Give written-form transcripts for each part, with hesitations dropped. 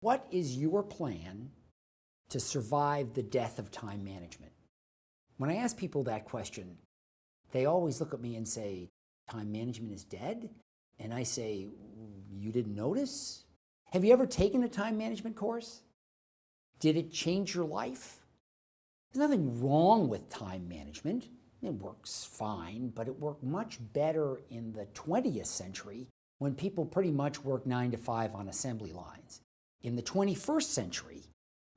What is your plan to survive the death of time management? When I ask people that question, they always look at me and say, time management is dead? And I say, you didn't notice? Have you ever taken a time management course? Did it change your life? There's nothing wrong with time management. It works fine, but it worked much better in the 20th century when people pretty much work 9 to 5 on assembly lines. In the 21st century,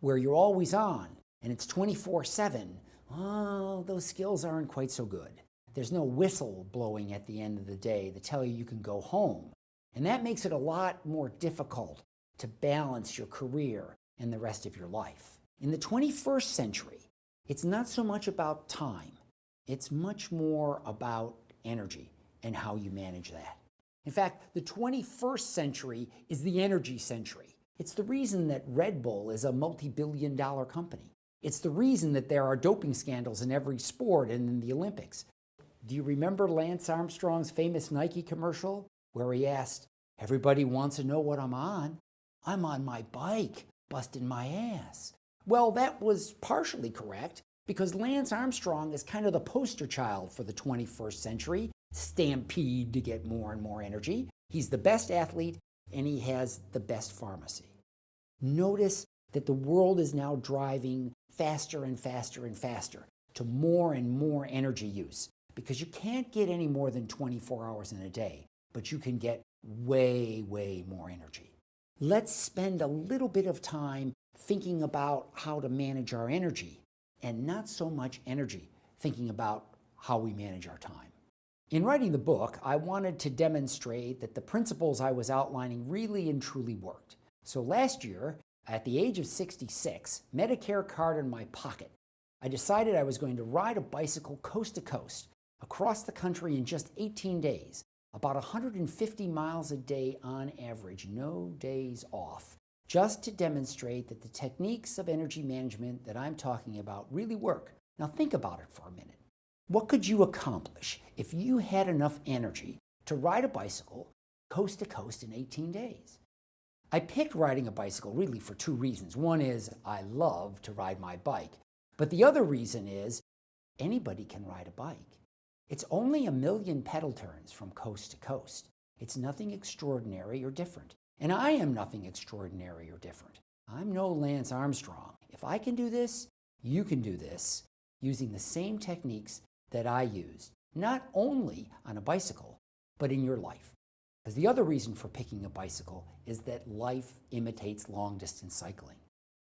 where you're always on and it's 24/7, oh, those skills aren't quite so good. There's no whistle blowing at the end of the day to tell you can go home. And that makes it a lot more difficult to balance your career and the rest of your life. In the 21st century, it's not so much about time. It's much more about energy and how you manage that. In fact, the 21st century is the energy century. It's the reason that Red Bull is a multi-billion-dollar company. It's the reason that there are doping scandals in every sport and in the Olympics. Do you remember Lance Armstrong's famous Nike commercial where he asked, "Everybody wants to know what I'm on. I'm on my bike, busting my ass." Well, that was partially correct because Lance Armstrong is kind of the poster child for the 21st century stampede to get more and more energy. He's the best athlete and he has the best pharmacy. Notice that the world is now driving faster and faster and faster to more and more energy use because you can't get any more than 24 hours in a day, but you can get way, way more energy. Let's spend a little bit of time thinking about how to manage our energy and not so much energy thinking about how we manage our time. In writing the book, I wanted to demonstrate that the principles I was outlining really and truly worked. So last year, at the age of 66, Medicare card in my pocket, I decided I was going to ride a bicycle coast to coast across the country in just 18 days, about 150 miles a day on average, no days off, just to demonstrate that the techniques of energy management that I'm talking about really work. Now think about it for a minute. What could you accomplish if you had enough energy to ride a bicycle coast to coast in 18 days? I picked riding a bicycle really for two reasons. One is I love to ride my bike, but the other reason is anybody can ride a bike. It's only 1 million pedal turns from coast to coast. It's nothing extraordinary or different. And I am nothing extraordinary or different. I'm no Lance Armstrong. If I can do this, you can do this using the same techniques that I used, not only on a bicycle, but in your life. Because the other reason for picking a bicycle is that life imitates long-distance cycling.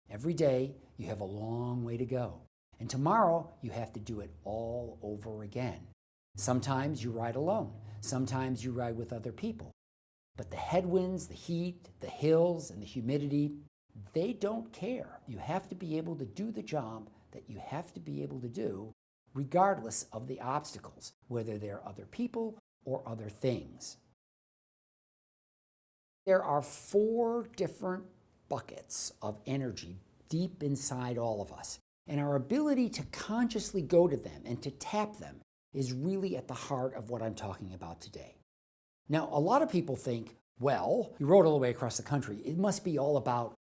Every day, you have a long way to go. And tomorrow, you have to do it all over again. Sometimes you ride alone. Sometimes you ride with other people. But the headwinds, the heat, the hills, and the humidity, they don't care. You have to be able to do the job that you have to be able to do regardless of the obstacles, whether they're other people or other things. There are 4 different buckets of energy deep inside all of us, and our ability to consciously go to them and to tap them is really at the heart of what I'm talking about today. Now, a lot of people think, well, you rode all the way across the country. It must be all about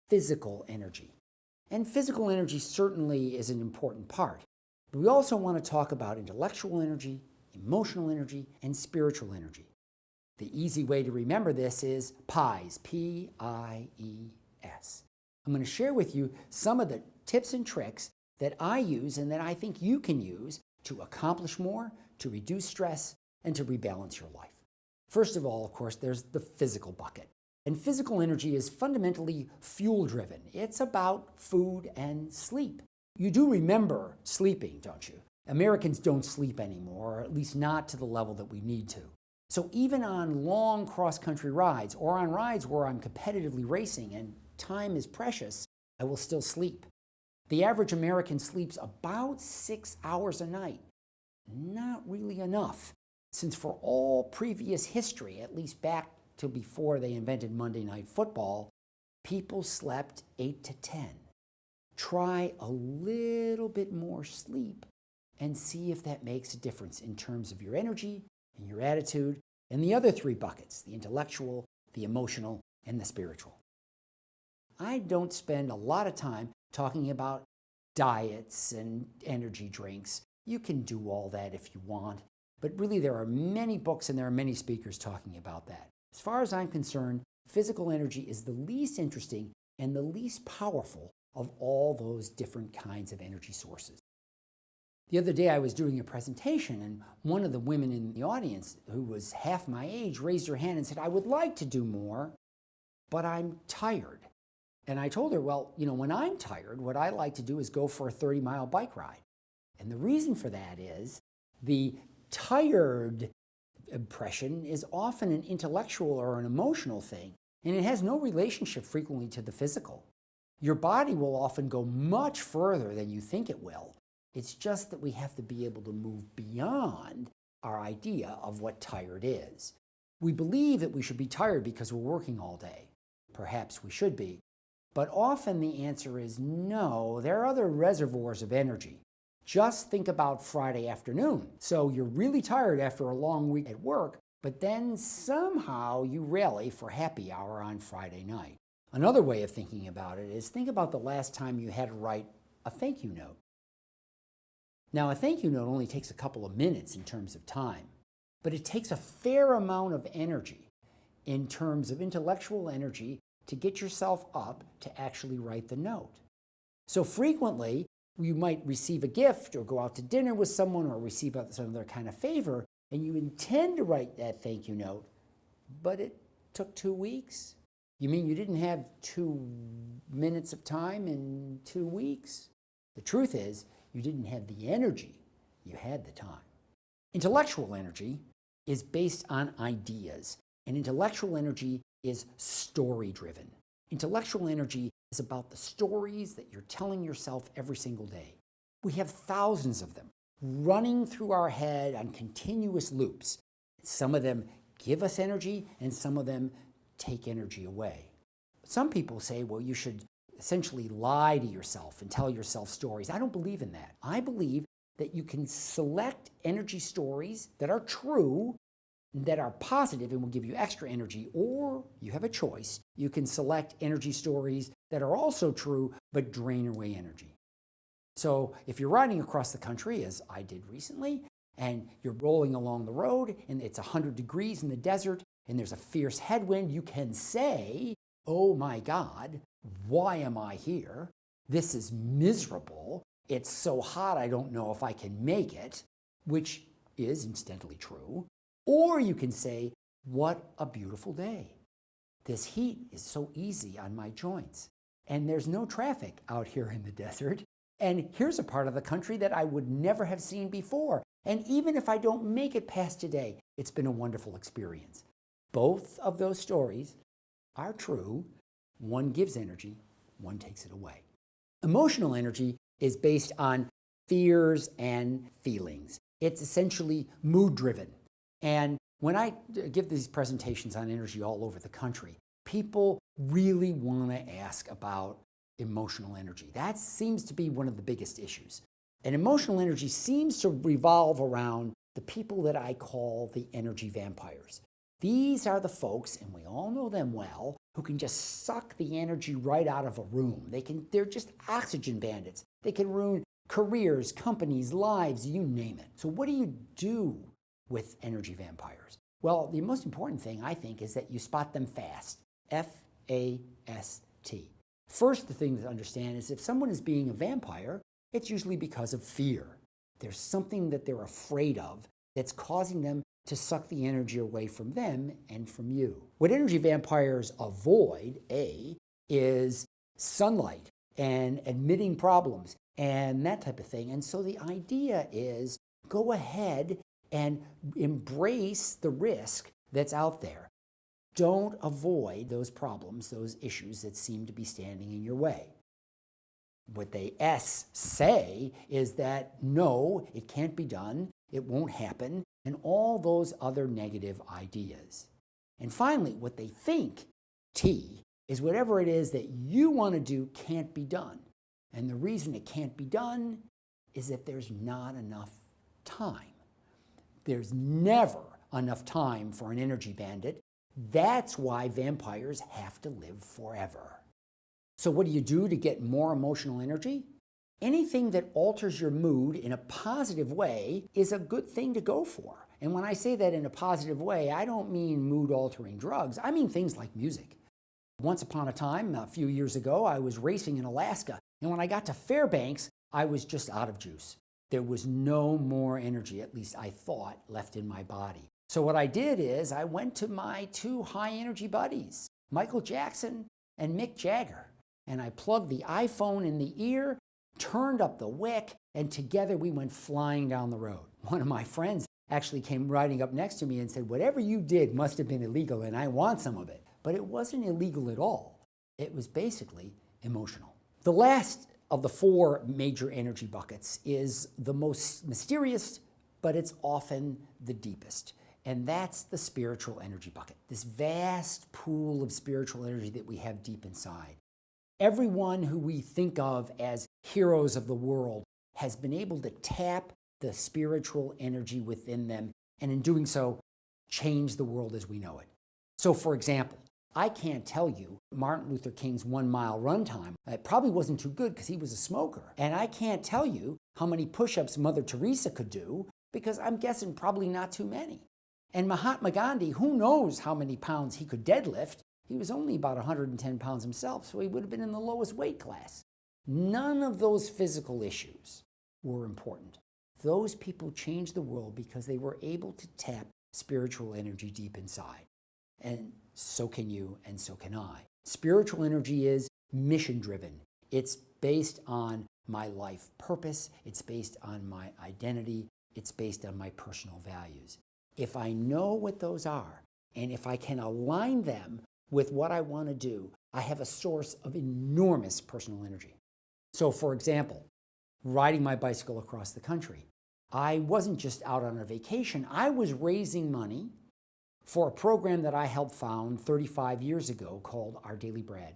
physical energy. And physical energy certainly is an important part. But we also want to talk about intellectual energy, emotional energy, and spiritual energy. The easy way to remember this is PIES, P-I-E-S. I'm going to share with you some of the tips and tricks that I use and that I think you can use to accomplish more, to reduce stress, and to rebalance your life. First of all, of course, there's the physical bucket. And physical energy is fundamentally fuel-driven. It's about food and sleep. You do remember sleeping, don't you? Americans don't sleep anymore, or at least not to the level that we need to. So even on long cross-country rides or on rides where I'm competitively racing and time is precious, I will still sleep. The average American sleeps about 6 hours a night. Not really enough, since for all previous history, at least back to before they invented Monday Night Football, people slept 8 to 10. Try a little bit more sleep and see if that makes a difference in terms of your energy and your attitude and the other 3 buckets, the intellectual, the emotional, and the spiritual. I don't spend a lot of time talking about diets and energy drinks. You can do all that if you want, but really there are many books and there are many speakers talking about that. As far as I'm concerned, physical energy is the least interesting and the least powerful of all those different kinds of energy sources. The other day I was doing a presentation and one of the women in the audience, who was half my age, raised her hand and said, "I would like to do more, but I'm tired." And I told her, well, when I'm tired, what I like to do is go for a 30-mile bike ride. And the reason for that is the tired impression is often an intellectual or an emotional thing, and it has no relationship frequently to the physical. Your body will often go much further than you think it will. It's just that we have to be able to move beyond our idea of what tired is. We believe that we should be tired because we're working all day. Perhaps we should be. But often the answer is no, there are other reservoirs of energy. Just think about Friday afternoon. So you're really tired after a long week at work, but then somehow you rally for happy hour on Friday night. Another way of thinking about it is think about the last time you had to write a thank you note. Now, a thank you note only takes a couple of minutes in terms of time, but it takes a fair amount of energy in terms of intellectual energy to get yourself up to actually write the note. So frequently, you might receive a gift or go out to dinner with someone or receive some other kind of favor, and you intend to write that thank you note, but it took 2 weeks? You mean you didn't have 2 minutes of time in 2 weeks? The truth is, you didn't have the energy, you had the time. Intellectual energy is based on ideas, and intellectual energy is story-driven. Intellectual energy is about the stories that you're telling yourself every single day. We have thousands of them running through our head on continuous loops. Some of them give us energy, and some of them take energy away. Some people say, well, you should essentially lie to yourself and tell yourself stories. I don't believe in that. I believe that you can select energy stories that are true, that are positive and will give you extra energy, or you have a choice. You can select energy stories that are also true but drain away energy. So if you're riding across the country, as I did recently, and you're rolling along the road and it's 100 degrees in the desert and there's a fierce headwind, you can say, "Oh my God, why am I here? This is miserable. It's so hot I don't know if I can make it," which is incidentally true. Or you can say, "What a beautiful day. This heat is so easy on my joints. And there's no traffic out here in the desert. And here's a part of the country that I would never have seen before. And even if I don't make it past today, it's been a wonderful experience." Both of those stories are true. One gives energy, one takes it away. Emotional energy is based on fears and feelings. It's essentially mood-driven. And when I give these presentations on energy all over the country, people really want to ask about emotional energy. That seems to be one of the biggest issues. And emotional energy seems to revolve around the people that I call the energy vampires. These are the folks, and we all know them well, who can just suck the energy right out of a room. They're just oxygen bandits. They can ruin careers, companies, lives, you name it. So what do you do with energy vampires? Well, the most important thing, I think, is that you spot them fast. F-A-S-T. First, the thing to understand is if someone is being a vampire, it's usually because of fear. There's something that they're afraid of that's causing them to suck the energy away from them and from you. What energy vampires avoid, is sunlight and admitting problems and that type of thing. And so the idea is go ahead and embrace the risk that's out there. Don't avoid those problems, those issues that seem to be standing in your way. What they say is that no, it can't be done, it won't happen, and all those other negative ideas. And finally, what they think, T, is whatever it is that you want to do can't be done. And the reason it can't be done is that there's not enough time. There's never enough time for an energy bandit. That's why vampires have to live forever. So what do you do to get more emotional energy? Anything that alters your mood in a positive way is a good thing to go for. And when I say that in a positive way, I don't mean mood-altering drugs. I mean things like music. Once upon a time, a few years ago, I was racing in Alaska, and when I got to Fairbanks, I was just out of juice. There was no more energy, at least I thought, left in my body. So what I did is I went to my two high-energy buddies, Michael Jackson and Mick Jagger, and I plugged the iPhone in the ear, turned up the wick, and together we went flying down the road. One of my friends actually came riding up next to me and said, "Whatever you did must have been illegal, and I want some of it." But it wasn't illegal at all. It was basically emotional. The last of the four major energy buckets is the most mysterious, but it's often the deepest. And that's the spiritual energy bucket, this vast pool of spiritual energy that we have deep inside. Everyone who we think of as heroes of the world has been able to tap the spiritual energy within them, and in doing so, change the world as we know it. So for example, I can't tell you Martin Luther King's 1 mile run time. It probably wasn't too good because he was a smoker. And I can't tell you how many push-ups Mother Teresa could do because I'm guessing probably not too many. And Mahatma Gandhi, who knows how many pounds he could deadlift? He was only about 110 pounds himself, so he would have been in the lowest weight class. None of those physical issues were important. Those people changed the world because they were able to tap spiritual energy deep inside. And so can you, and so can I. Spiritual energy is mission-driven. It's based on my life purpose. It's based on my identity. It's based on my personal values. If I know what those are, and if I can align them with what I want to do, I have a source of enormous personal energy. So for example, riding my bicycle across the country, I wasn't just out on a vacation. I was raising money for a program that I helped found 35 years ago called Our Daily Bread.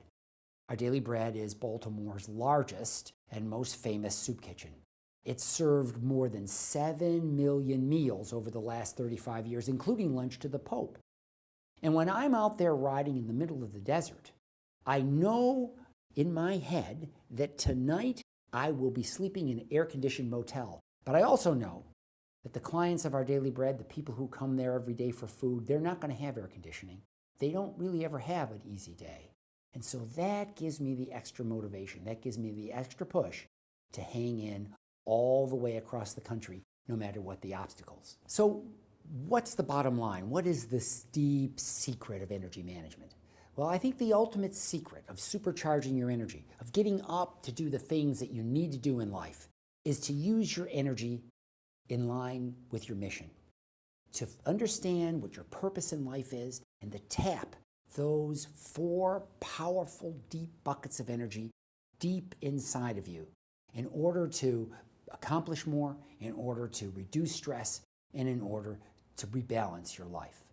Our Daily Bread is Baltimore's largest and most famous soup kitchen. It served more than 7 million meals over the last 35 years, including lunch to the Pope. And when I'm out there riding in the middle of the desert, I know in my head that tonight I will be sleeping in an air-conditioned motel. But I also know that the clients of Our Daily Bread, the people who come there every day for food, they're not going to have air conditioning. They don't really ever have an easy day. And so that gives me the extra motivation. That gives me the extra push to hang in all the way across the country, no matter what the obstacles. So what's the bottom line? What is this deep secret of energy management? Well, I think the ultimate secret of supercharging your energy, of getting up to do the things that you need to do in life, is to use your energy in line with your mission, to understand what your purpose in life is, and to tap those four powerful, deep buckets of energy deep inside of you in order to accomplish more, in order to reduce stress, and in order to rebalance your life.